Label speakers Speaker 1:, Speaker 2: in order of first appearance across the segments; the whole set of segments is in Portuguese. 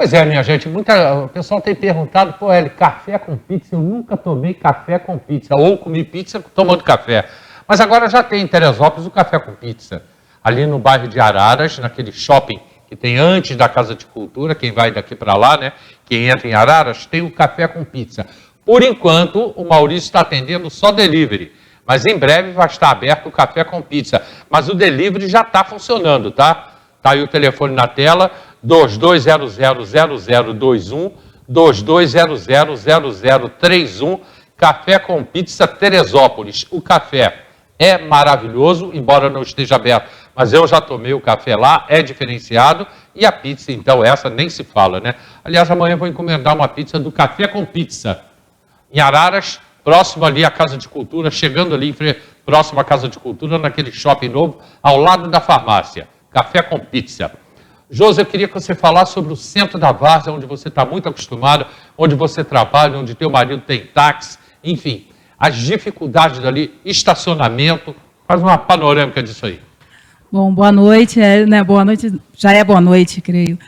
Speaker 1: Pois é, minha gente, o pessoal tem perguntado, pô, Hélio, café com pizza? Eu nunca tomei café com pizza, ou comi pizza tomando café. Mas agora já tem em Teresópolis o café com pizza. Ali no bairro de Araras, naquele shopping que tem antes da Casa de Cultura, quem vai daqui para lá, né? Quem entra em Araras, tem o café com pizza. Por enquanto, o Maurício está atendendo só delivery. Mas em breve vai estar aberto o café com pizza. Mas o delivery já está funcionando, tá? Está aí o telefone na tela, 22000021, 22000031, Café com Pizza Teresópolis. O café é maravilhoso, embora não esteja aberto, mas eu já tomei o café lá, é diferenciado, e a pizza, então, essa nem se fala, né? Aliás, amanhã eu vou encomendar uma pizza do Café com Pizza, em Araras, próximo ali à Casa de Cultura, chegando ali, próximo à Casa de Cultura, naquele shopping novo, ao lado da farmácia. Café com Pizza. Josi, eu queria que você falasse sobre o centro da Várzea, onde você está muito acostumado, onde você trabalha, onde teu marido tem táxi, enfim, as dificuldades dali, estacionamento. Faz uma panorâmica disso aí.
Speaker 2: Bom, boa noite, né? Boa noite, já é boa noite, creio.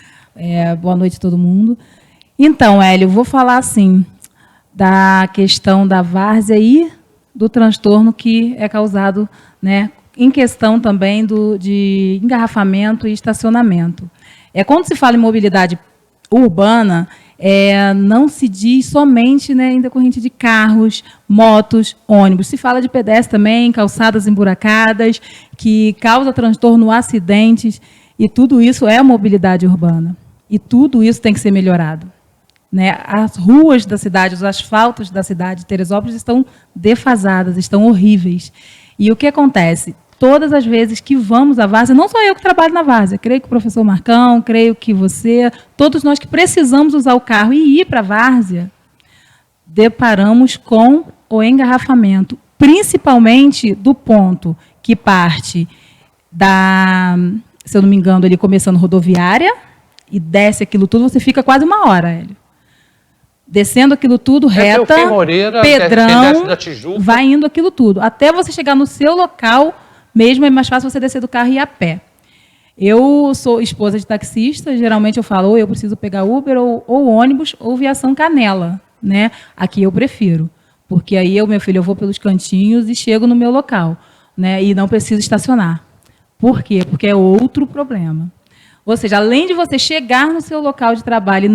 Speaker 2: Boa noite a todo mundo. Então, Hélio, eu vou falar assim da questão da várzea e do transtorno que é causado, né, em questão também de engarrafamento e estacionamento. Quando se fala em mobilidade urbana, não se diz somente, né, em decorrente de carros, motos, ônibus. Se fala de pedestres também, calçadas emburacadas, que causa transtorno, acidentes, e tudo isso é mobilidade urbana. E tudo isso tem que ser melhorado, né? As ruas da cidade, os asfaltos da cidade de Teresópolis estão defasadas, estão horríveis. E o que acontece? Todas as vezes que vamos à várzea, não só eu que trabalho na várzea, creio que o professor Marcão, creio que você, todos nós que precisamos usar o carro e ir para a várzea, deparamos com o engarrafamento, principalmente do ponto que parte da, se eu não me engano, ali começando rodoviária, e desce aquilo tudo, você fica quase uma hora, Hélio. Descendo aquilo tudo, reta,
Speaker 1: Moreira,
Speaker 2: Pedrão,
Speaker 1: da Tijuca,
Speaker 2: vai indo aquilo tudo. Até você chegar no seu local, mesmo é mais fácil você descer do carro e ir a pé. Eu sou esposa de taxista, geralmente eu falo, ou eu preciso pegar Uber, ou ônibus, ou viação Canela, né? Aqui eu prefiro, porque aí eu, meu filho, eu vou pelos cantinhos e chego no meu local, né? E não preciso estacionar. Por quê? Porque é outro problema. Ou seja, além de você chegar no seu local de trabalho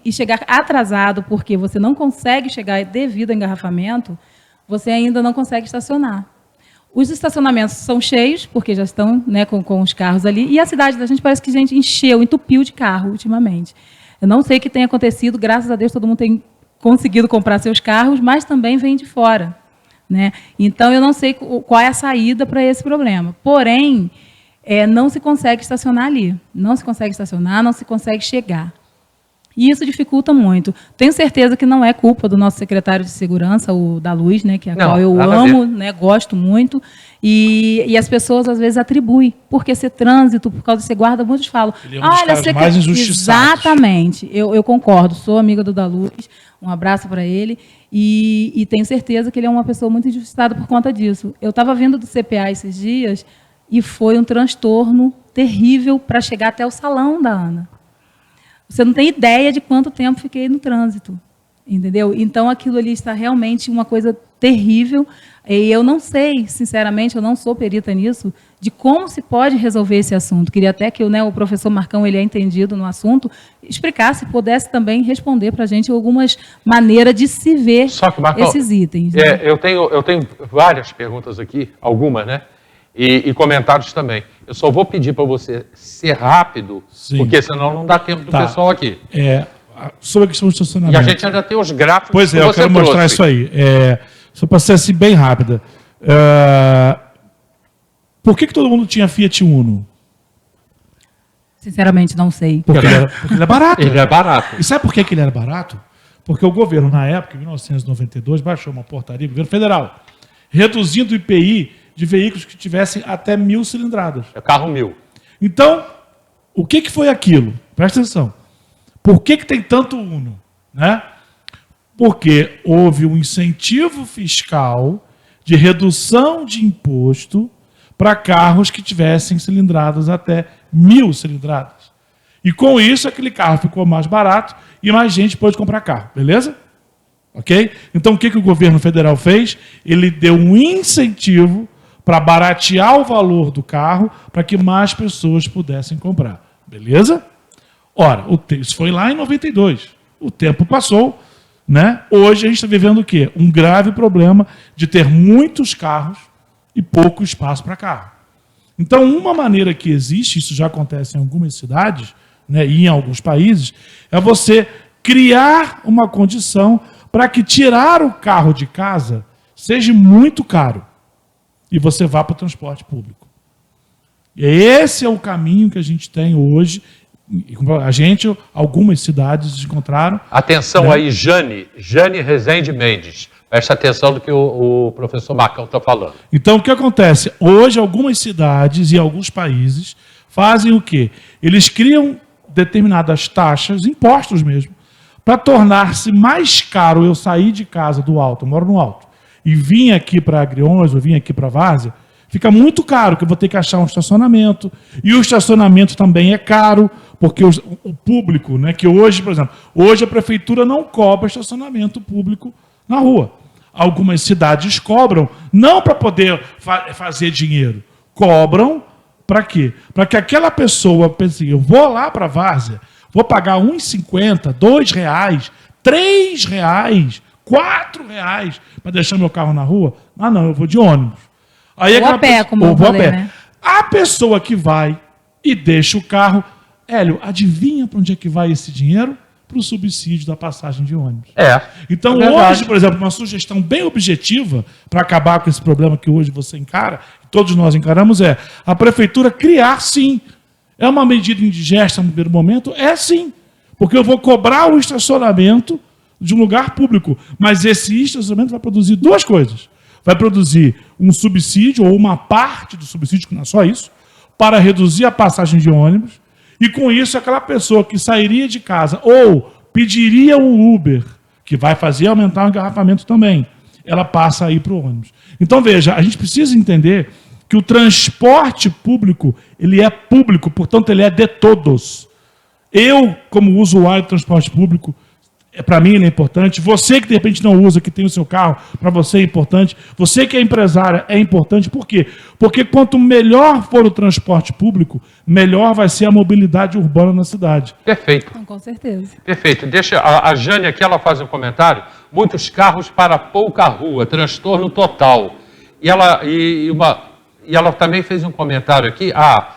Speaker 2: e chegar atrasado, porque você não consegue chegar devido ao engarrafamento, você ainda não consegue estacionar. Os estacionamentos são cheios, porque já estão, né, com os carros ali, e a cidade da gente parece que a gente encheu, entupiu de carro ultimamente. Eu não sei o que tem acontecido, graças a Deus todo mundo tem conseguido comprar seus carros, mas também vem de fora, né? Então, eu não sei qual é a saída para esse problema. Porém, não se consegue estacionar ali. Não se consegue estacionar, não se consegue chegar. E isso dificulta muito. Tenho certeza que não é culpa do nosso secretário de segurança, o da Luz, né, que qual eu amo, né, gosto muito, e as pessoas às vezes atribuem, porque ser trânsito, por causa de ser guarda, muitos falam.
Speaker 3: Ele é um dos caras mais injustiçados.
Speaker 2: Exatamente, eu concordo, sou amiga do da Luz, um abraço para ele, e tenho certeza que ele é uma pessoa muito injustiçada por conta disso. Eu estava vindo do CPA esses dias, e foi um transtorno terrível para chegar até o salão da Ana. Você não tem ideia de quanto tempo fiquei no trânsito, entendeu? Então, aquilo ali está realmente uma coisa terrível. E eu não sei, sinceramente, eu não sou perita nisso, de como se pode resolver esse assunto. Queria até que o professor Marcão, ele é entendido no assunto, explicasse, pudesse também responder para a gente algumas maneiras de se ver
Speaker 1: Marcão,
Speaker 2: esses itens. Né?
Speaker 1: Eu tenho várias perguntas aqui, algumas, né? E comentários também. Eu só vou pedir para você ser rápido, sim, porque senão não dá tempo do pessoal aqui.
Speaker 3: Sobre a questão do estacionamento.
Speaker 1: E a gente ainda tem os gráficos.
Speaker 3: Pois é, eu quero mostrar isso aí. Só para ser assim bem rápida. Por que todo mundo tinha Fiat Uno?
Speaker 2: Sinceramente, não sei.
Speaker 3: Porque ele é barato.
Speaker 1: Ele é barato.
Speaker 3: E sabe por que ele era barato? Porque o governo, na época, em 1992, baixou uma portaria, o governo federal, reduzindo o IPI de veículos que tivessem até 1.000 cilindradas.
Speaker 1: É carro 1.000.
Speaker 3: Então, o que foi aquilo? Presta atenção. Por que tem tanto Uno? Né? Porque houve um incentivo fiscal de redução de imposto para carros que tivessem cilindradas até 1.000 cilindradas. E com isso, aquele carro ficou mais barato e mais gente pôde comprar carro, beleza? Ok? Então, o que o governo federal fez? Ele deu um incentivo para baratear o valor do carro para que mais pessoas pudessem comprar. Beleza? Ora, isso foi lá em 92. O tempo passou, né? Hoje a gente está vivendo o quê? Um grave problema de ter muitos carros e pouco espaço para carro. Então, uma maneira que existe, isso já acontece em algumas cidades, né, e em alguns países, é você criar uma condição para que tirar o carro de casa seja muito caro e você vá para o transporte público. E esse é o caminho que a gente tem hoje. Algumas cidades encontraram.
Speaker 1: Atenção,
Speaker 3: né?
Speaker 1: aí, Jane Rezende Mendes. Presta atenção do que o professor Marcão está falando.
Speaker 3: Então, o que acontece? Hoje, algumas cidades e alguns países fazem o quê? Eles criam determinadas taxas, impostos mesmo, para tornar-se mais caro eu sair de casa do Alto, eu moro no Alto, e vim aqui para Agriões, ou vim aqui para Várzea, fica muito caro, que eu vou ter que achar um estacionamento, e o estacionamento também é caro, porque o público, né, que hoje, por exemplo, hoje a prefeitura não cobra estacionamento público na rua. Algumas cidades cobram, não para poder fazer dinheiro, cobram para quê? Para que aquela pessoa pense, eu vou lá para a Várzea, vou pagar R$ 1,50, R$ 2, R$ 3, R$ 4 para deixar meu carro na rua. Ah, não, eu vou de ônibus. Aí
Speaker 2: ou a pé, como eu falei, né?
Speaker 3: A pessoa que vai e deixa o carro, Hélio, adivinha para onde é que vai esse dinheiro? Para o subsídio da passagem de ônibus. Então, hoje, por exemplo, uma sugestão bem objetiva para acabar com esse problema que hoje você encara, todos nós encaramos, é a prefeitura criar, sim. É uma medida indigesta no primeiro momento? É sim. Porque eu vou cobrar o estacionamento de um lugar público. Mas esse estacionamento vai produzir duas coisas. Vai produzir um subsídio, ou uma parte do subsídio, que não é só isso, para reduzir a passagem de ônibus. E com isso, aquela pessoa que sairia de casa ou pediria o Uber, que vai fazer aumentar o engarrafamento também, ela passa a ir para o ônibus. Então, veja, a gente precisa entender que o transporte público, ele é público, portanto, ele é de todos. Eu, como usuário do transporte público, para mim ele é importante. Você que de repente não usa, que tem o seu carro, para você é importante. Você que é empresária é importante. Por quê? Porque quanto melhor for o transporte público, melhor vai ser a mobilidade urbana na cidade.
Speaker 1: Perfeito.
Speaker 2: Com certeza.
Speaker 1: Perfeito. Deixa a Jane aqui, ela faz um comentário. Muitos carros para pouca rua, transtorno total. E ela também fez um comentário aqui.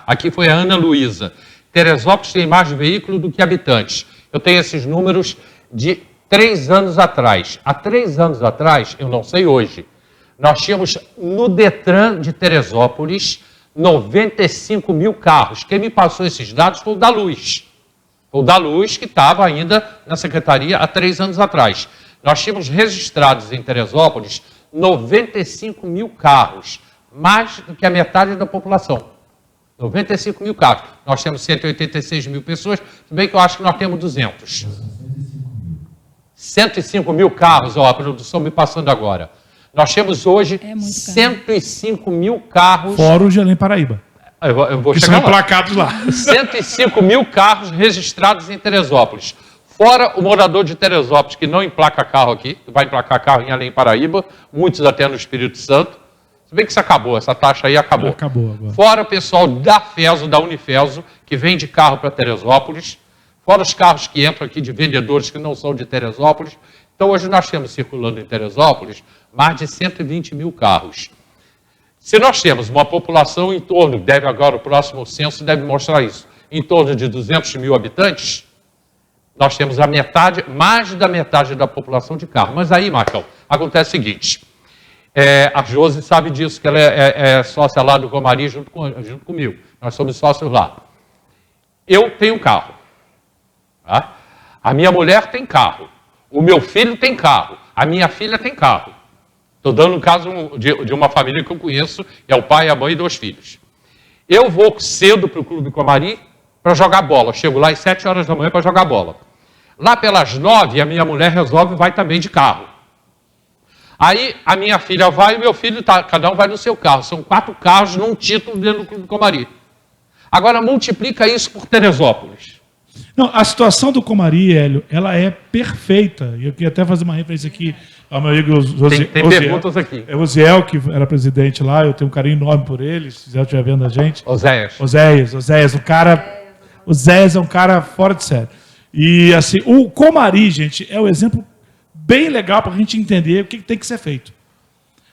Speaker 1: Aqui foi a Ana Luísa. Teresópolis tem mais veículos do que habitantes. Eu tenho esses números de 3 anos atrás. Há 3 anos atrás, eu não sei hoje, nós tínhamos no Detran de Teresópolis 95 mil carros. Quem me passou esses dados foi o da Luz. Foi o da Luz, que estava ainda na secretaria há 3 anos atrás. Nós tínhamos registrados em Teresópolis 95 mil carros, mais do que a metade da população. 95 mil carros. Nós temos 186 mil pessoas, se bem que eu acho que nós temos 200. 105 mil carros, a produção me passando agora. Nós temos hoje 105 mil carros.
Speaker 3: Fora o Belém Paraíba.
Speaker 1: Eu vou
Speaker 3: que
Speaker 1: chegar
Speaker 3: são emplacados lá.
Speaker 1: 105 mil carros registrados em Teresópolis. Fora o morador de Teresópolis, que não emplaca carro aqui, que vai emplacar carro em Além Paraíba, muitos até no Espírito Santo. Se bem que isso acabou, essa taxa aí acabou.
Speaker 3: Acabou agora.
Speaker 1: Fora o pessoal da FESO, da Unifeso, que vende carro para Teresópolis. Fora os carros que entram aqui de vendedores que não são de Teresópolis. Então, hoje nós temos circulando em Teresópolis mais de 120 mil carros. Se nós temos uma população em torno, agora o próximo censo deve mostrar isso, em torno de 200 mil habitantes, nós temos a metade, mais da metade da população de carro. Mas aí, Marcão, acontece o seguinte, a Josi sabe disso, que ela é sócia lá do Comari junto comigo. Nós somos sócios lá. Eu tenho carro. Tá? A minha mulher tem carro. O meu filho tem carro. A minha filha tem carro. Estou dando um caso de uma família que eu conheço, é o pai, a mãe e 2 filhos. Eu vou cedo para o Clube Comari para jogar bola. Chego lá às 7 horas da manhã para jogar bola. Lá pelas 9, a minha mulher resolve vai também de carro. Aí a minha filha vai e meu filho, cada um vai no seu carro. São 4 carros num título dentro do Clube Comari. Agora multiplica isso por Teresópolis.
Speaker 3: Não, a situação do Comari, Hélio, ela é perfeita. E eu queria até fazer uma referência aqui ao meu amigo
Speaker 1: Tem perguntas aqui.
Speaker 3: É o Ziel, que era presidente lá, eu tenho um carinho enorme por ele, se Ziel estiver vendo a gente.
Speaker 1: Oséias.
Speaker 3: Oséias, o Zéias é um cara fora de série. E assim, o Comari, gente, é um exemplo bem legal para a gente entender o que tem que ser feito.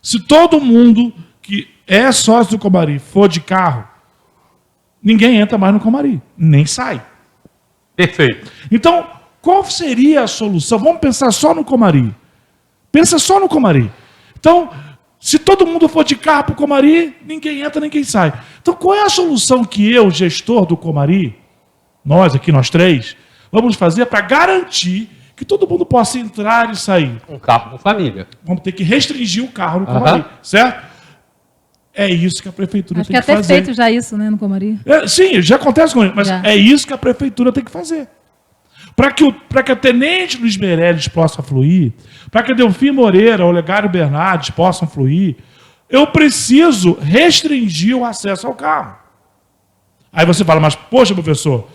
Speaker 3: Se todo mundo que é sócio do Comari for de carro, ninguém entra mais no Comari, nem sai.
Speaker 1: Perfeito.
Speaker 3: Então, qual seria a solução? Vamos pensar só no Comari. Pensa só no Comari. Então, se todo mundo for de carro para o Comari, ninguém entra, ninguém sai. Então, qual é a solução que eu, gestor do Comari, nós aqui, nós três, vamos fazer para garantir que todo mundo possa entrar e sair?
Speaker 1: Um carro com família.
Speaker 3: Vamos ter que restringir o carro no Comari, certo? É isso que a prefeitura
Speaker 2: Acho
Speaker 3: tem
Speaker 2: que
Speaker 3: que
Speaker 2: até
Speaker 3: fazer.
Speaker 2: feito já isso, né, no Comari.
Speaker 3: Sim, já acontece com ele, mas
Speaker 2: Já.
Speaker 3: é isso que a prefeitura tem que fazer. Para que a Tenente Luiz Meirelles possa fluir, para que a Delfim Moreira ou Olegário Bernardes possam fluir, eu preciso restringir o acesso ao carro. Aí você fala, mas poxa, professor,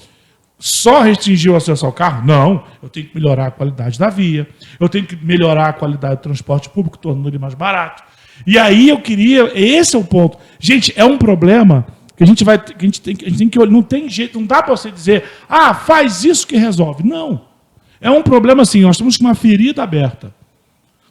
Speaker 3: só restringir o acesso ao carro? Não, eu tenho que melhorar a qualidade da via, eu tenho que melhorar a qualidade do transporte público, tornando ele mais barato. E aí eu queria, esse é o ponto. Gente, é um problema que a gente tem que olhar, não tem jeito, não dá para você dizer, faz isso que resolve. Não. É um problema assim, nós estamos com uma ferida aberta.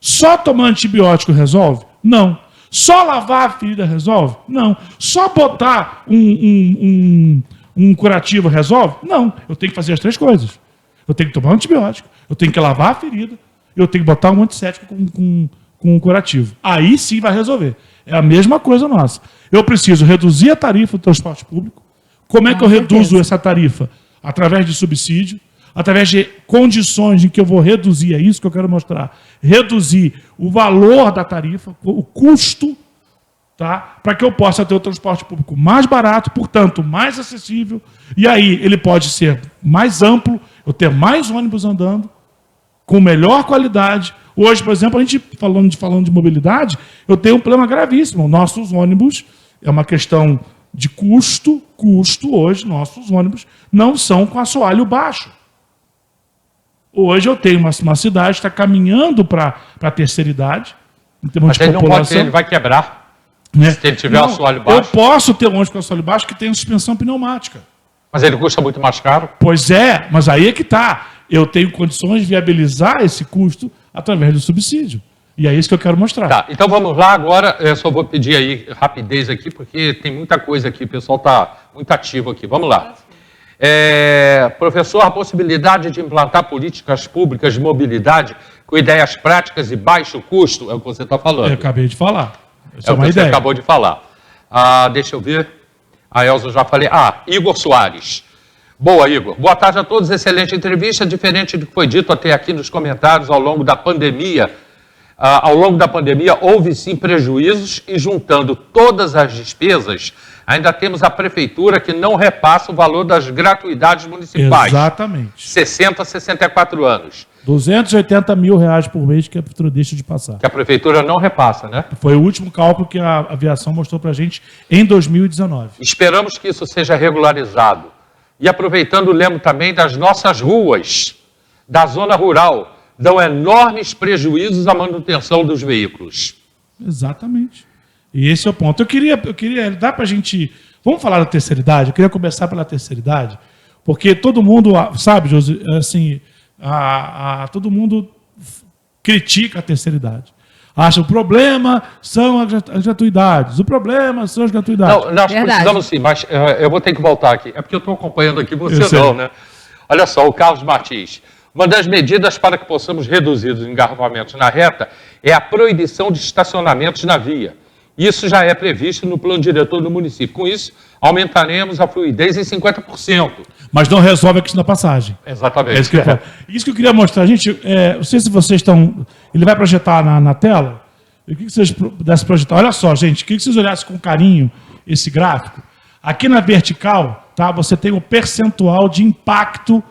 Speaker 3: Só tomar antibiótico resolve? Não. Só lavar a ferida resolve? Não. Só botar um curativo resolve? Não. Eu tenho que fazer as três coisas. Eu tenho que tomar um antibiótico, eu tenho que lavar a ferida, eu tenho que botar um antisséptico com um curativo. Aí sim vai resolver. É a mesma coisa nossa. Eu preciso reduzir a tarifa do transporte público. Como é que eu reduzo essa tarifa? Através de subsídio, através de condições em que eu vou reduzir, é isso que eu quero mostrar. Reduzir o valor da tarifa, o custo, tá? Para que eu possa ter o transporte público mais barato, portanto, mais acessível. E aí ele pode ser mais amplo, eu ter mais ônibus andando, com melhor qualidade. Hoje, por exemplo, a gente falando de mobilidade, eu tenho um problema gravíssimo. Nossos ônibus, é uma questão de custo hoje, nossos ônibus não são com assoalho baixo. Hoje eu tenho uma cidade que está caminhando para a terceira idade, em termos
Speaker 1: Mas
Speaker 3: de
Speaker 1: ele
Speaker 3: população.
Speaker 1: não pode ter, ele vai quebrar.
Speaker 3: Né?
Speaker 1: Se ele tiver assoalho baixo.
Speaker 3: Eu posso ter um ônibus com assoalho baixo que tem suspensão pneumática.
Speaker 1: Mas ele custa muito mais caro.
Speaker 3: Pois é, mas aí é que está. Eu tenho condições de viabilizar esse custo através do subsídio. E é isso que eu quero mostrar.
Speaker 1: Tá, então vamos lá agora. Eu só vou pedir aí rapidez aqui, porque tem muita coisa aqui. O pessoal está muito ativo aqui. Vamos lá. Professor, a possibilidade de implantar políticas públicas de mobilidade com ideias práticas e baixo custo, é o que você está falando.
Speaker 3: Eu acabei de falar. Essa
Speaker 1: É o que você acabou de falar. Deixa eu ver. A Elza eu já falei. Igor Soares. Boa, Igor. Boa tarde a todos. Excelente entrevista. Diferente do que foi dito até aqui nos comentários ao longo da pandemia. Ao longo da pandemia, houve sim prejuízos e, juntando todas as despesas, ainda temos a prefeitura que não repassa o valor das gratuidades municipais.
Speaker 3: Exatamente.
Speaker 1: 60 a 64 anos.
Speaker 3: R$280 mil por mês que a prefeitura deixa de passar.
Speaker 1: Que a prefeitura não repassa, né?
Speaker 3: Foi o último cálculo que a aviação mostrou para a gente em 2019.
Speaker 1: Esperamos que isso seja regularizado. E aproveitando, lembro também das nossas ruas, da zona rural, dão enormes prejuízos à manutenção dos veículos.
Speaker 3: Exatamente. E esse é o ponto. Eu queria dá para a gente... Vamos falar da terceira idade? Eu queria começar pela terceira idade, porque todo mundo, sabe, José, assim, todo mundo critica a terceira idade. Acha o problema são as gratuidades. O problema são as gratuidades.
Speaker 1: Não, nós precisamos sim, mas eu vou ter que voltar aqui. É porque eu estou acompanhando aqui, você não, né? Olha só, o Carlos Martins. Uma das medidas para que possamos reduzir os engarrafamentos na reta é a proibição de estacionamentos na via. Isso já é previsto no plano diretor do município. Com isso, aumentaremos a fluidez em 50%.
Speaker 3: Mas não resolve a questão da passagem.
Speaker 1: Exatamente.
Speaker 3: É isso que eu falo. Isso que eu queria mostrar. Gente, não sei se vocês estão... Ele vai projetar na tela? Eu queria que vocês pudessem projetar. Olha só, gente, queria que vocês olhassem com carinho esse gráfico. Aqui na vertical, tá, você tem o percentual de impacto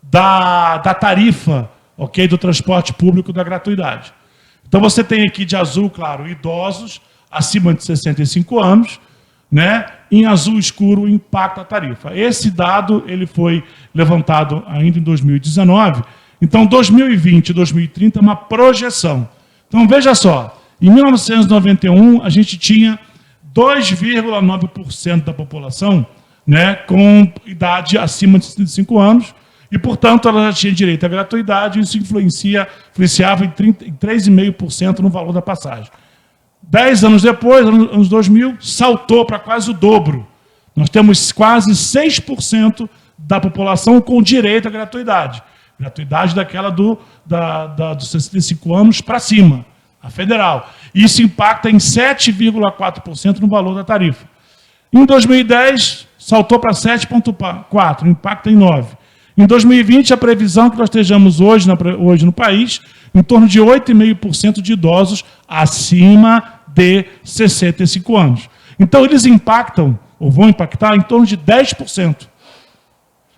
Speaker 3: da tarifa, ok, do transporte público da gratuidade. Então você tem aqui de azul, claro, idosos acima de 65 anos, né? Em azul escuro, o impacto da tarifa. Esse dado ele foi levantado ainda em 2019. Então, 2020 e 2030 é uma projeção. Então, veja só, em 1991, a gente tinha 2,9% da população, né, com idade acima de 65 anos, e, portanto, ela já tinha direito à gratuidade, e isso influenciava em 3,5% no valor da passagem. 10 anos depois, anos 2000, saltou para quase o dobro. Nós temos quase 6% da população com direito à gratuidade. Gratuidade daquela dos 65 anos para cima, a federal. Isso impacta em 7,4% no valor da tarifa. Em 2010, saltou para 7,4%, impacta em 9%. Em 2020, a previsão é que nós estejamos hoje no país em torno de 8,5% de idosos acima de 65 anos. Então, eles impactam, ou vão impactar, em torno de 10%.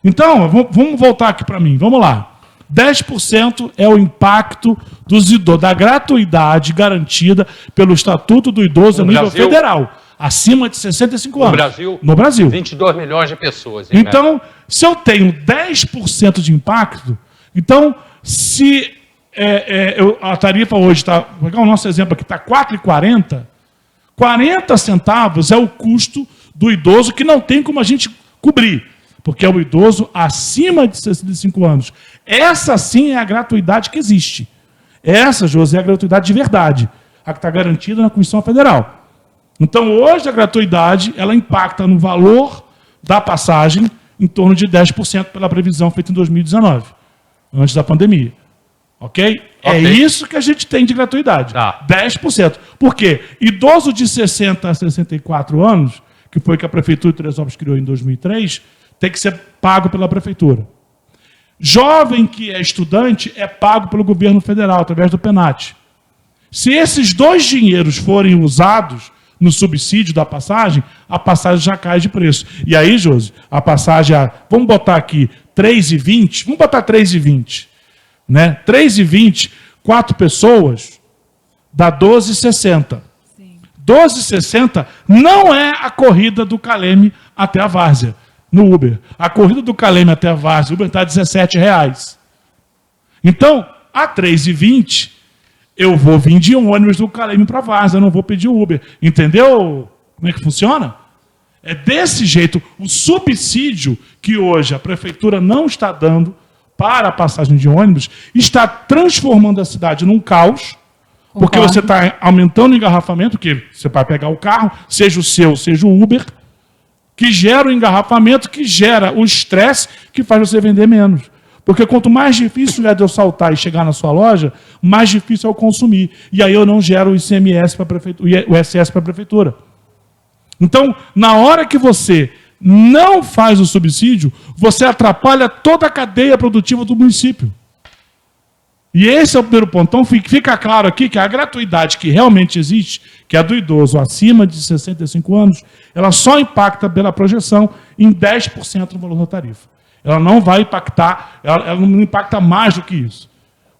Speaker 3: Então, vamos voltar aqui para mim, vamos lá. 10% é o impacto dos idosos, da gratuidade garantida pelo Estatuto do Idoso a nível federal, acima de 65 anos. No Brasil. 22
Speaker 1: milhões de pessoas.
Speaker 3: Então, se eu tenho 10% de impacto, então, se a tarifa hoje está, vou pegar o nosso exemplo aqui, está R$ 4,40, 40 centavos é o custo do idoso que não tem como a gente cobrir, porque é o idoso acima de 65 anos. Essa sim é a gratuidade que existe. Essa, José, é a gratuidade de verdade, a que está garantida na Constituição Federal. Então, hoje a gratuidade, ela impacta no valor da passagem em torno de 10% pela previsão feita em 2019, antes da pandemia. Ok? É isso que a gente tem de gratuidade. 10%. Por quê? Idoso de 60 a 64 anos, que foi que a Prefeitura de Teresópolis criou em 2003, tem que ser pago pela Prefeitura. Jovem que é estudante é pago pelo governo federal, através do PENAT. Se esses dois dinheiros forem usados no subsídio da passagem, a passagem já cai de preço. E aí, Josi, a passagem, vamos botar aqui 3,20, vamos botar 3,20. Né? 3,20, 4 pessoas, dá 12,60. 12,60 não é a corrida do Caleme até a Várzea, no Uber. A corrida do Caleme até a Várzea, o Uber está a R$17. Então, a 3,20, eu vou vir de ônibus do Caleme para a Várzea, eu não vou pedir Uber. Entendeu como é que funciona? É desse jeito. O subsídio que hoje a Prefeitura não está dando para a passagem de ônibus está transformando a cidade num caos, porque você está aumentando o engarrafamento, que você vai pegar o carro, seja o seu, seja o Uber, que gera o engarrafamento, que gera o estresse, que faz você vender menos. Porque quanto mais difícil é de eu saltar e chegar na sua loja, mais difícil é eu consumir. E aí eu não gero o ICMS para a prefeitura, o ISS para a prefeitura. Então, na hora que você não faz o subsídio, você atrapalha toda a cadeia produtiva do município. E esse é o primeiro ponto. Então, fica claro aqui que a gratuidade que realmente existe, que é do idoso acima de 65 anos, ela só impacta pela projeção em 10% no valor da tarifa. Ela não vai impactar, ela não impacta mais do que isso.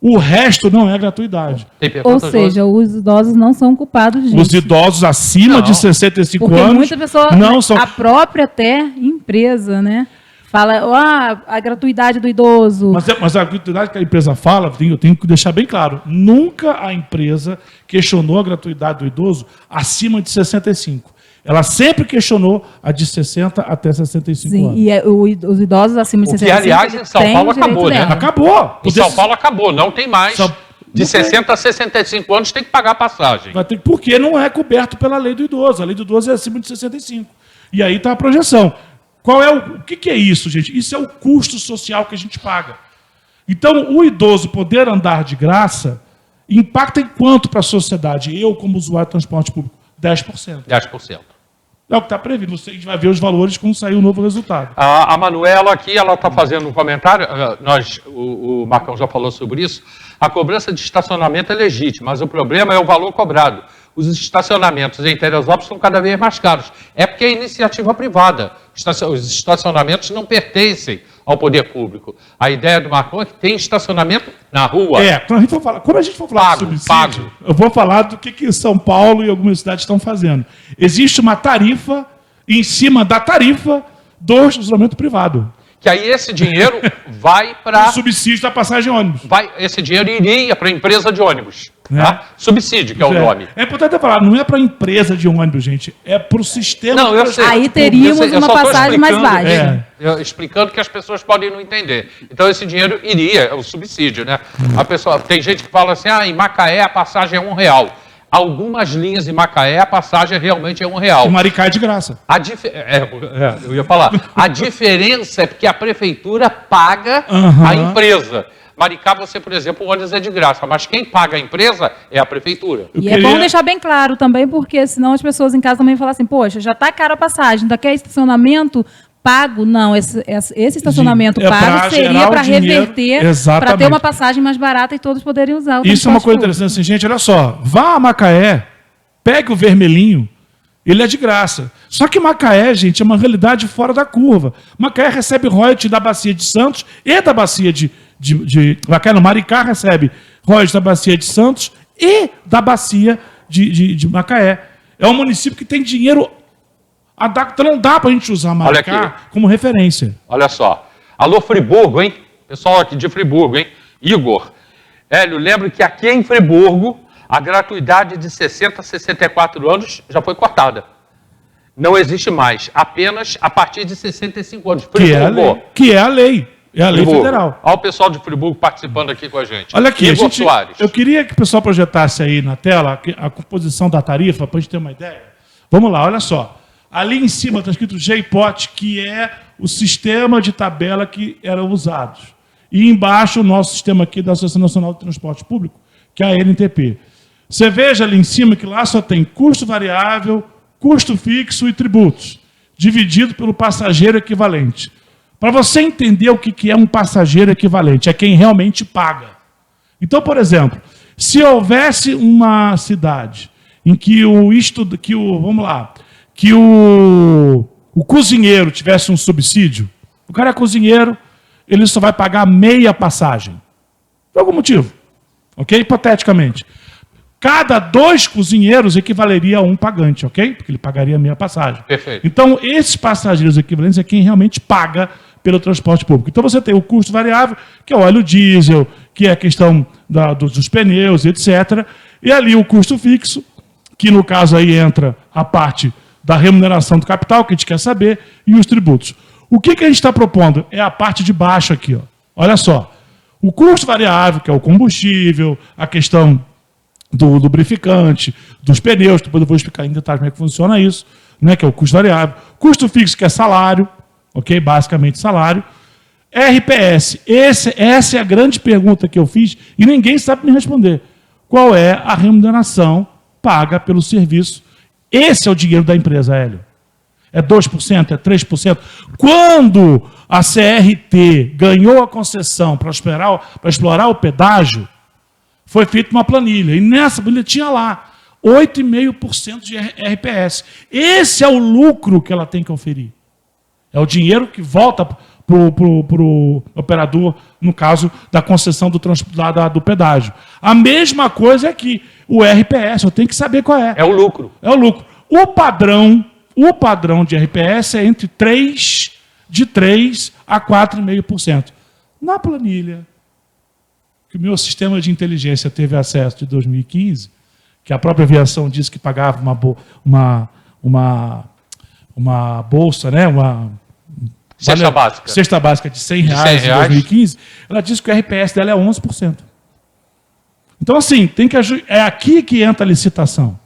Speaker 3: O resto não é gratuidade.
Speaker 2: Ou seja, os idosos não são culpados disso.
Speaker 3: Os idosos acima de 65
Speaker 2: porque
Speaker 3: anos
Speaker 2: muita pessoa,
Speaker 3: não são...
Speaker 2: A própria até empresa, né? Fala, a gratuidade do idoso.
Speaker 3: Mas a gratuidade que a empresa fala, eu tenho que deixar bem claro, nunca a empresa questionou a gratuidade do idoso acima de 65. Ela sempre questionou a de 60 até 65 anos.
Speaker 2: Sim, e os idosos acima de 65
Speaker 1: que, aliás, em São Paulo acabou, né?
Speaker 3: Acabou.
Speaker 1: Em São Paulo acabou, não tem mais. De 60 a 65 anos tem que pagar a passagem.
Speaker 3: Porque não é coberto pela lei do idoso. A lei do idoso é acima de 65. E aí está a projeção. O que é isso, gente? Isso é o custo social que a gente paga. Então, o idoso poder andar de graça impacta em quanto para a sociedade? Eu, como usuário de transporte público, 10%.
Speaker 1: 10%.
Speaker 3: É o que está previsto. A gente vai ver os valores quando sair o novo resultado.
Speaker 1: A Manuela aqui, ela está fazendo um comentário, o Marcão já falou sobre isso, a cobrança de estacionamento é legítima, mas o problema é o valor cobrado. Os estacionamentos em Teresópolis são cada vez mais caros. É porque é iniciativa privada. Os estacionamentos não pertencem ao poder público. A ideia do Marcão é que tem estacionamento na rua.
Speaker 3: Quando a gente for falar de subsídio, eu vou falar do que São Paulo e algumas cidades estão fazendo. Existe uma tarifa em cima da tarifa do estacionamento privado.
Speaker 1: Que aí esse dinheiro vai
Speaker 3: O
Speaker 1: para...
Speaker 3: subsídio da passagem de ônibus.
Speaker 1: Esse dinheiro iria para a empresa de ônibus.
Speaker 3: Né?
Speaker 1: Tá? Subsídio, que é o nome.
Speaker 3: É importante falar, não é para a empresa de ônibus, gente. É para o sistema...
Speaker 1: Não, eu sei.
Speaker 2: Aí teríamos
Speaker 1: Eu
Speaker 2: uma
Speaker 1: só tô
Speaker 2: passagem mais
Speaker 1: explicando,
Speaker 2: baixa.
Speaker 1: explicando que as pessoas podem não entender. Então, esse dinheiro iria, é o subsídio, né? A pessoa, tem gente que fala assim, em Macaé a passagem é R$1. Algumas linhas em Macaé a passagem realmente é R$1.
Speaker 3: O Maricá é de graça.
Speaker 1: Eu ia falar. A diferença é porque a prefeitura paga a empresa. Maricá, você, por exemplo, o ônibus é de graça, mas quem paga a empresa é a prefeitura.
Speaker 2: E é bom deixar bem claro também, porque senão as pessoas em casa também falam assim, poxa, já está cara a passagem, daqui é estacionamento pago? Não, esse estacionamento pago seria para reverter, para ter uma passagem mais barata e todos poderem usar.
Speaker 3: Isso é uma coisa interessante, assim, gente, olha só, vá a Macaé, pegue o vermelhinho, ele é de graça. Só que Macaé, gente, é uma realidade fora da curva. Macaé recebe royalties da Bacia de Santos e da Bacia Macaé, no Maricá recebe royalties da Bacia de Santos e da Bacia de Macaé. É um município que tem dinheiro... Então não dá para a gente usar Maricá como referência.
Speaker 1: Olha só. Alô, Friburgo, hein? Pessoal aqui de Friburgo, hein? Igor. Hélio, lembro que aqui em Friburgo, a gratuidade de 60 a 64 anos já foi cortada. Não existe mais. Apenas a partir de 65 anos. Friburgo.
Speaker 3: Que é a lei. É a lei federal.
Speaker 1: Olha o pessoal de Friburgo participando aqui com a gente.
Speaker 3: Olha aqui,
Speaker 1: Igor Soares.
Speaker 3: Eu queria que o pessoal projetasse aí na tela a composição da tarifa, para a gente ter uma ideia. Vamos lá, olha só. Ali em cima está escrito JPOT, que é o sistema de tabela que eram usados. E embaixo o nosso sistema aqui da Associação Nacional de Transporte Público, que é a NTP. Você veja ali em cima que lá só tem custo variável, custo fixo e tributos, dividido pelo passageiro equivalente. Para você entender o que é um passageiro equivalente, é quem realmente paga. Então, por exemplo, se houvesse uma cidade em que o cozinheiro tivesse um subsídio, o cara é cozinheiro, ele só vai pagar meia passagem. Por algum motivo. Ok? Hipoteticamente. Cada 2 cozinheiros equivaleria a um pagante, ok? Porque ele pagaria meia passagem.
Speaker 1: Perfeito.
Speaker 3: Então, esses passageiros equivalentes é quem realmente paga pelo transporte público. Então, você tem o custo variável, que é o óleo diesel, que é a questão dos pneus, etc. E ali o custo fixo, que no caso aí entra a parte da remuneração do capital, que a gente quer saber, e os tributos. O que a gente está propondo? É a parte de baixo aqui. Ó. Olha só. O custo variável, que é o combustível, a questão do lubrificante, dos pneus, depois eu vou explicar em detalhes como é que funciona isso, né, que é o custo variável. Custo fixo, que é salário, ok? Basicamente salário. RPS, essa é a grande pergunta que eu fiz e ninguém sabe me responder. Qual é a remuneração paga pelo serviço? Esse é o dinheiro da empresa, Hélio. É 2%, é 3%. Quando a CRT ganhou a concessão para explorar o pedágio, foi feita uma planilha. E nessa planilha tinha lá 8,5% de RPS. Esse é o lucro que ela tem que oferir. É o dinheiro que volta para o operador, no caso da concessão do pedágio. A mesma coisa é que o RPS, eu tenho que saber qual é.
Speaker 1: É o lucro.
Speaker 3: É o lucro. O padrão de RPS é entre 3 a 4,5%. Na planilha, que o meu sistema de inteligência teve acesso de 2015, que a própria aviação disse que pagava uma bolsa, né, cesta básica de R$100 em 2015, ela disse que o RPS dela é 11%. Então, assim, é aqui que entra a licitação.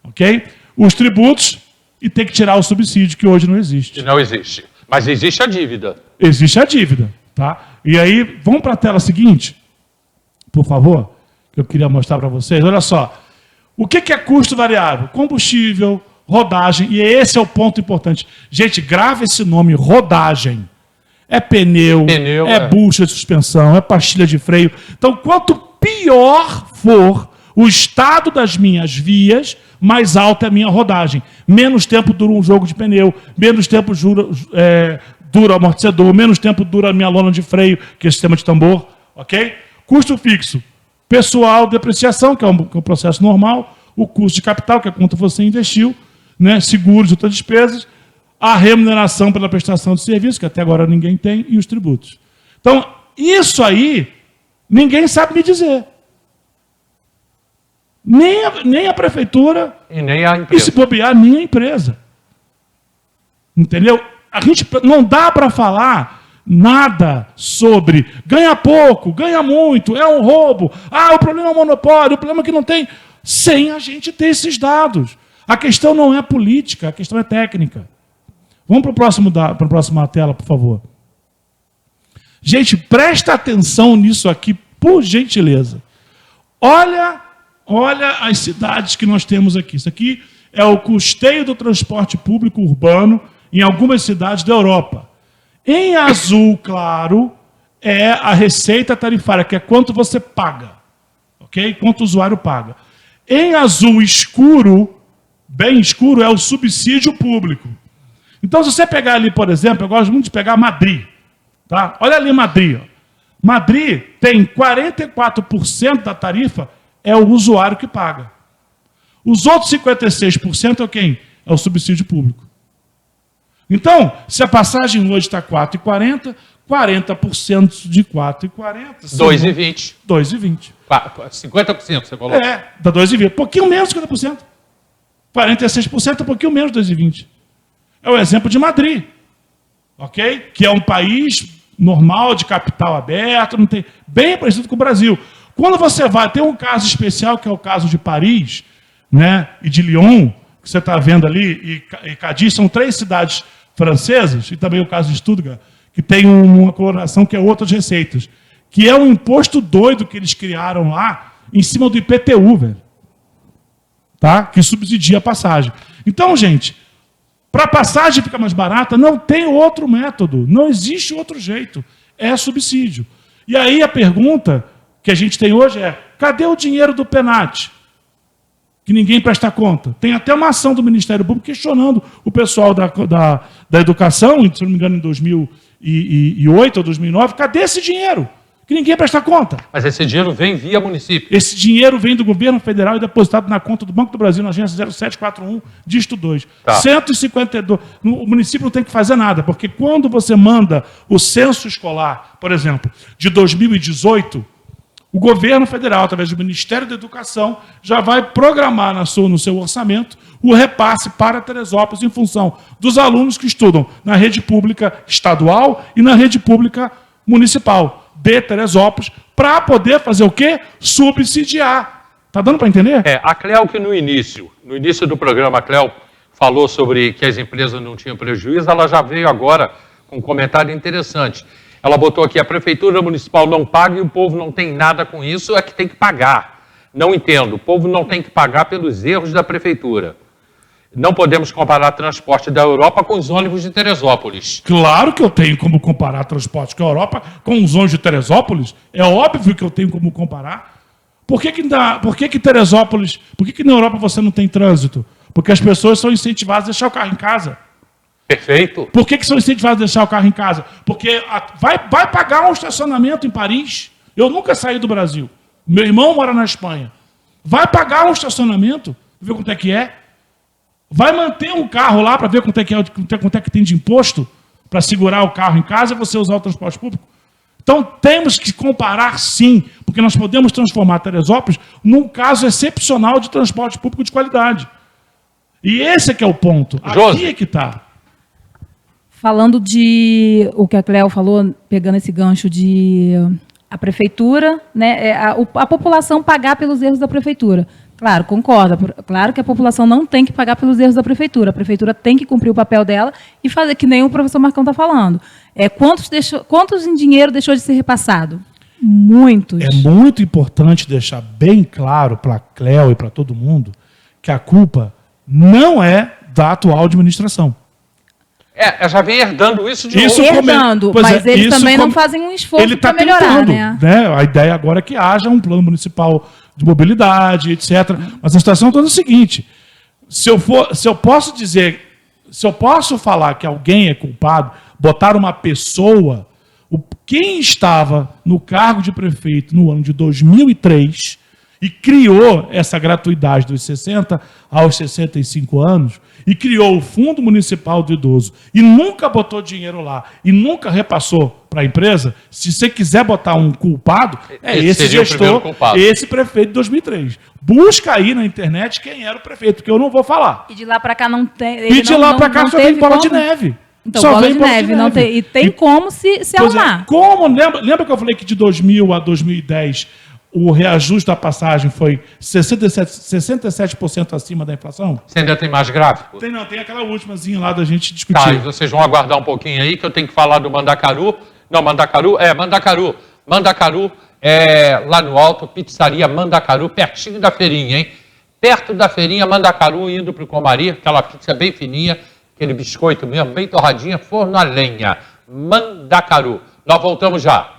Speaker 3: Ok? Os tributos e tem que tirar o subsídio, que hoje não existe.
Speaker 1: Que não existe. Mas existe a dívida.
Speaker 3: Existe a dívida. Tá? E aí, vamos para a tela seguinte, por favor, que eu queria mostrar para vocês. Olha só. O que é custo variável? Combustível, rodagem, e esse é o ponto importante. Gente, grave esse nome, rodagem. É pneu bucha de suspensão, é pastilha de freio. Então, quanto pior for o estado das minhas vias, mais alta é a minha rodagem. Menos tempo dura um jogo de pneu, menos tempo dura o amortecedor, menos tempo dura a minha lona de freio, que é o sistema de tambor. Ok? Custo fixo. Pessoal, depreciação, que é um processo normal. O custo de capital, que é quanto você investiu. né, seguros e outras despesas, a remuneração pela prestação de serviço, que até agora ninguém tem, e os tributos. Então, isso aí, ninguém sabe me dizer. Nem a prefeitura,
Speaker 1: E nem a
Speaker 3: e
Speaker 1: empresa.
Speaker 3: se bobear, nem a empresa. Entendeu? A gente não dá para falar nada sobre ganha pouco, ganha muito, é um roubo, o problema é o monopólio, o problema é que não tem, sem a gente ter esses dados. A questão não é política, a questão é técnica. Vamos para a próxima tela, por favor. Gente, presta atenção nisso aqui, por gentileza. Olha as cidades que nós temos aqui. Isso aqui é o custeio do transporte público urbano em algumas cidades da Europa. Em azul claro é a receita tarifária, que é quanto você paga. Ok? Quanto o usuário paga. Em azul escuro, bem escuro, é o subsídio público. Então, se você pegar ali, por exemplo, eu gosto muito de pegar Madrid. Tá? Olha ali Madrid. Ó. Madrid tem 44% da tarifa é o usuário que paga. Os outros 56% é quem? É o subsídio público. Então, se a passagem hoje está 4,40, 40% de 4,40...
Speaker 1: 2,20.
Speaker 3: 2,20.
Speaker 1: 50% você falou.
Speaker 3: Dá 2,20. Pouquinho menos de 50%. 46% é um pouquinho menos de 2,20. É o exemplo de Madrid. Ok? Que é um país normal, de capital aberto, não tem, bem parecido com o Brasil. Quando você vai, tem um caso especial, que é o caso de Paris, né, e de Lyon, que você está vendo ali, e Cadiz, são 3 cidades francesas, e também o caso de Stuttgart, que tem uma coloração que é outras receitas, que é um imposto doido que eles criaram lá, em cima do IPTU, velho. Tá? Que subsidia a passagem. Então, gente, para a passagem ficar mais barata, não tem outro método, não existe outro jeito, é subsídio. E aí a pergunta que a gente tem hoje é, cadê o dinheiro do PENAT? Que ninguém presta conta. Tem até uma ação do Ministério Público questionando o pessoal da educação, se não me engano em 2008 ou 2009, cadê esse dinheiro? Que ninguém presta conta.
Speaker 1: Mas esse dinheiro vem via município.
Speaker 3: Esse dinheiro vem do governo federal e depositado na conta do Banco do Brasil, na agência 0741, dígito 2.
Speaker 1: Tá.
Speaker 3: 152. O município não tem que fazer nada, porque quando você manda o censo escolar, por exemplo, de 2018, o governo federal, através do Ministério da Educação, já vai programar no seu orçamento o repasse para Teresópolis em função dos alunos que estudam na rede pública estadual e na rede pública municipal de Teresópolis, para poder fazer o quê? Subsidiar. Está dando para entender?
Speaker 1: A Cleo, que no início do programa, a Cleo falou sobre que as empresas não tinham prejuízo, ela já veio agora com um comentário interessante. Ela botou aqui, a prefeitura municipal não paga e o povo não tem nada com isso, é que tem que pagar. Não entendo, o povo não tem que pagar pelos erros da prefeitura. Não podemos comparar transporte da Europa com os ônibus de Teresópolis.
Speaker 3: Claro que eu tenho como comparar transporte com a Europa com os ônibus de Teresópolis. É óbvio que eu tenho como comparar. Por que Teresópolis, por que na Europa você não tem trânsito? Porque as pessoas são incentivadas a deixar o carro em casa.
Speaker 1: Perfeito.
Speaker 3: Por que são incentivados a deixar o carro em casa? Porque vai pagar um estacionamento em Paris. Eu nunca saí do Brasil. Meu irmão mora na Espanha. Vai pagar um estacionamento, ver quanto é que é. Vai manter um carro lá para ver quanto é que tem de imposto para segurar o carro em casa e você usar o transporte público. Então temos que comparar sim, porque nós podemos transformar Teresópolis num caso excepcional de transporte público de qualidade. E esse é que é o ponto. Aqui é que está.
Speaker 2: Falando de o que a Cleo falou, pegando esse gancho de a prefeitura, né, a população pagar pelos erros da prefeitura. Claro, concordo. Claro que a população não tem que pagar pelos erros da prefeitura. A prefeitura tem que cumprir o papel dela e fazer que nem o professor Marcão está falando. Quantos em dinheiro deixou de ser repassado? Muitos.
Speaker 3: É muito importante deixar bem claro para a Cleo e para todo mundo que a culpa não é da atual administração.
Speaker 1: Já vem herdando isso de
Speaker 3: Isso
Speaker 1: novo.
Speaker 2: Herdando, mas eles também não fazem um esforço para melhorar, né?
Speaker 3: A ideia agora é que haja um plano municipal de mobilidade, etc. Mas a situação toda é o seguinte: se eu posso falar que alguém é culpado, botar uma pessoa, quem estava no cargo de prefeito no ano de 2003 e criou essa gratuidade dos 60 aos 65 anos e criou o Fundo Municipal do Idoso e nunca botou dinheiro lá e nunca repassou para a empresa, se você quiser botar um culpado, é esse gestor, esse prefeito de 2003. Busca aí na internet quem era o prefeito, porque eu não vou falar.
Speaker 2: E de lá para cá não tem...
Speaker 3: E de lá para cá só vem bola de neve.
Speaker 2: Então,
Speaker 3: só
Speaker 2: bola
Speaker 3: vem
Speaker 2: de
Speaker 3: bola
Speaker 2: neve.
Speaker 3: de
Speaker 2: Não
Speaker 3: neve.
Speaker 2: tem, e tem como se
Speaker 3: Pois
Speaker 2: arrumar.
Speaker 3: é, como, lembra que eu falei que de 2000 a 2010 o reajuste da passagem foi 67% acima da inflação?
Speaker 1: Você ainda tem mais gráfico?
Speaker 3: Tem aquela últimazinha lá da gente discutir.
Speaker 1: Tá, e vocês vão aguardar um pouquinho aí, que eu tenho que falar do Mandacaru. Não, Mandacaru, Mandacaru. Mandacaru é lá no alto, pizzaria Mandacaru, pertinho da feirinha, hein? Perto da feirinha, Mandacaru, indo para o Comari, aquela pizza bem fininha, aquele biscoito mesmo, bem torradinha, forno a lenha. Mandacaru. Nós voltamos já.